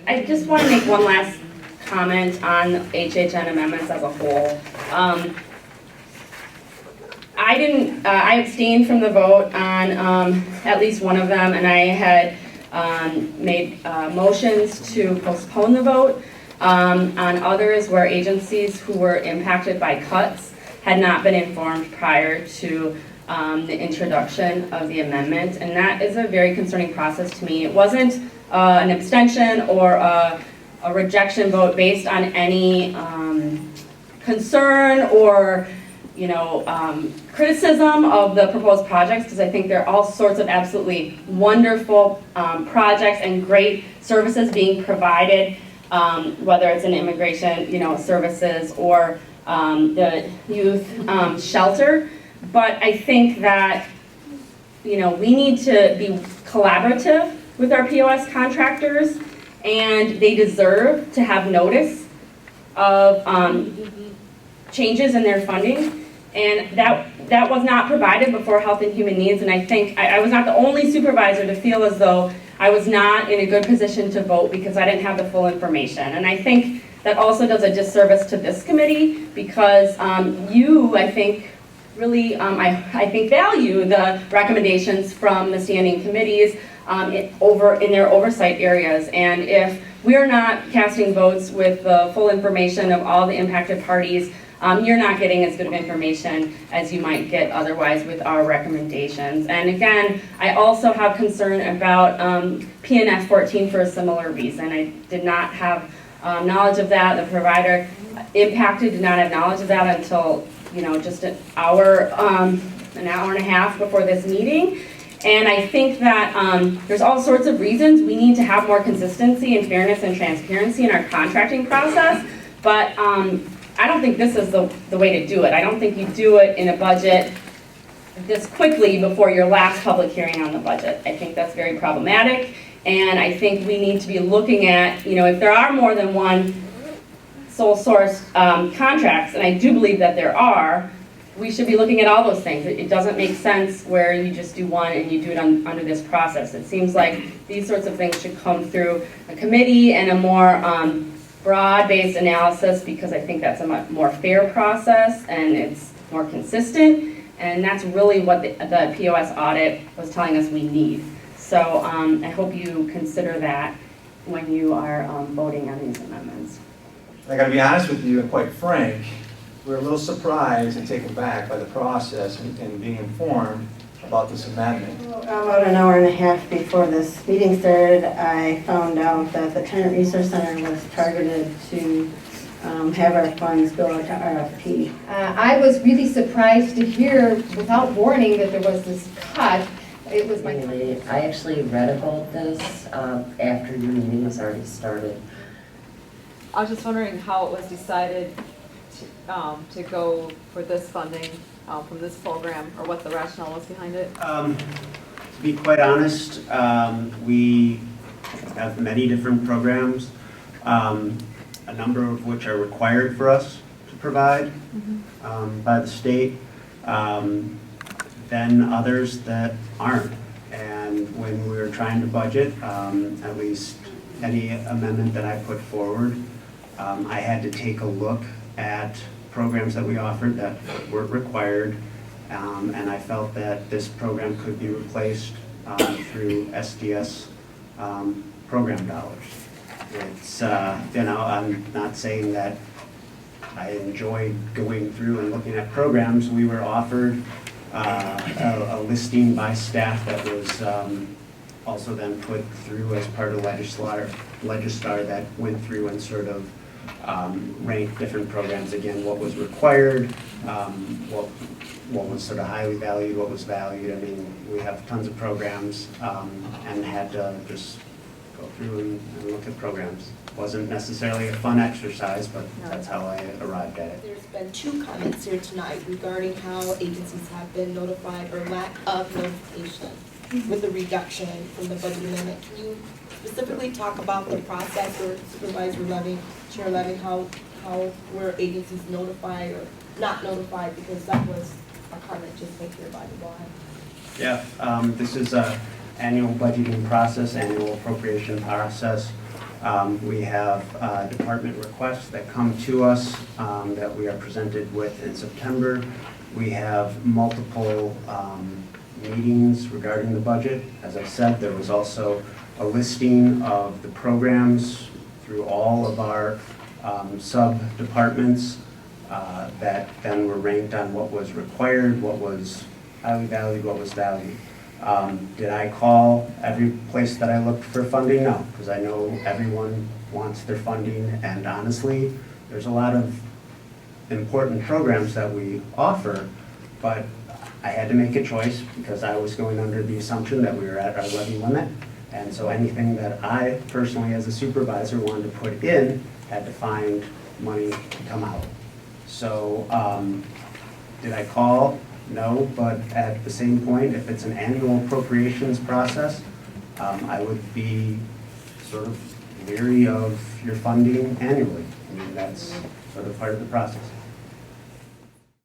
I just want to make one last comment on HHN amendments as a whole. I abstained from the vote on at least one of them, and I had made motions to postpone the vote on others where agencies who were impacted by cuts had not been informed prior to the introduction of the amendment, and that is a very concerning process to me. It wasn't an abstention or a rejection vote based on any concern or criticism of the proposed projects, because I think there are all sorts of absolutely wonderful projects and great services being provided, whether it's in immigration, services or the youth shelter. But I think that, we need to be collaborative with our POS contractors, and they deserve to have notice of changes in their funding. And that was not provided before Health and Human Needs, and I think I was not the only supervisor to feel as though I was not in a good position to vote because I didn't have the full information. And I think that also does a disservice to this committee because you, I think, really, I think value the recommendations from the standing committees in their oversight areas. And if we are not casting votes with the full information of all the impacted parties, you're not getting as good of information as you might get otherwise with our recommendations. And again, I also have concern about PNF 14 for a similar reason. I did not have knowledge of that. The provider impacted did not have knowledge of that until just an hour and a half before this meeting. And I think that there's all sorts of reasons we need to have more consistency and fairness and transparency in our contracting process, but I don't think this is the way to do it. I don't think you do it in a budget this quickly before your last public hearing on the budget. I think that's very problematic, and I think we need to be looking at, if there are more than one sole source contracts, and I do believe that there are, we should be looking at all those things. It doesn't make sense where you just do one and you do it under this process. It seems like these sorts of things should come through a committee and a more broad-based analysis, because I think that's a much more fair process and it's more consistent, and that's really what the POS audit was telling us we need. So I hope you consider that when you are voting on these amendments. I got to be honest with you and quite frank, we're a little surprised and taken back by the process and being informed about this amendment. Well, about an hour and a half before this meeting started, I found out that the Tenant Resource Center was targeted to have our funds go out to RFP. I was really surprised to hear, without warning, that there was this cut. It was my... I actually read about this after your meeting was already started. I was just wondering how it was decided to go for this funding from this program, or what the rationale was behind it? To be quite honest, we have many different programs, a number of which are required for us to provide by the state, then others that aren't. And when we were trying to budget, at least any amendment that I put forward, I had to take a look at programs that we offered that weren't required, and I felt that this program could be replaced through SDS program dollars. It's, I'm not saying that I enjoy going through and looking at programs. We were offered a listing by staff that was also then put through as part of Legistar that went through and sort of ranked different programs, again, what was required, what was sort of highly valued, what was valued. I mean, we have tons of programs and had to just go through and look at programs. Wasn't necessarily a fun exercise, but that's how I arrived at it. There's been 2 comments here tonight regarding how agencies have been notified or lack of notification with the reduction from the budget amendment. Can you specifically talk about the process, or Supervisor Levin, Chair Levin, how were agencies notified or not notified, because that was a comment just made here by the board. Yeah, this is an annual budgeting process, annual appropriation process. We have department requests that come to us that we are presented with in September. We have multiple meetings regarding the budget. As I said, there was also a listing of the programs through all of our sub-departments that then were ranked on what was required, what was highly valued, what was valued. Did I call every place that I looked for funding? No, because I know everyone wants their funding, and honestly, there's a lot of important programs that we offer, but I had to make a choice because I was going under the assumption that we were at our levy limit. And so anything that I personally, as a supervisor, wanted to put in had to find money to come out. So did I call? No, but at the same point, if it's an annual appropriations process, I would be sort of leery of your funding annually. I mean, that's sort of part of the process.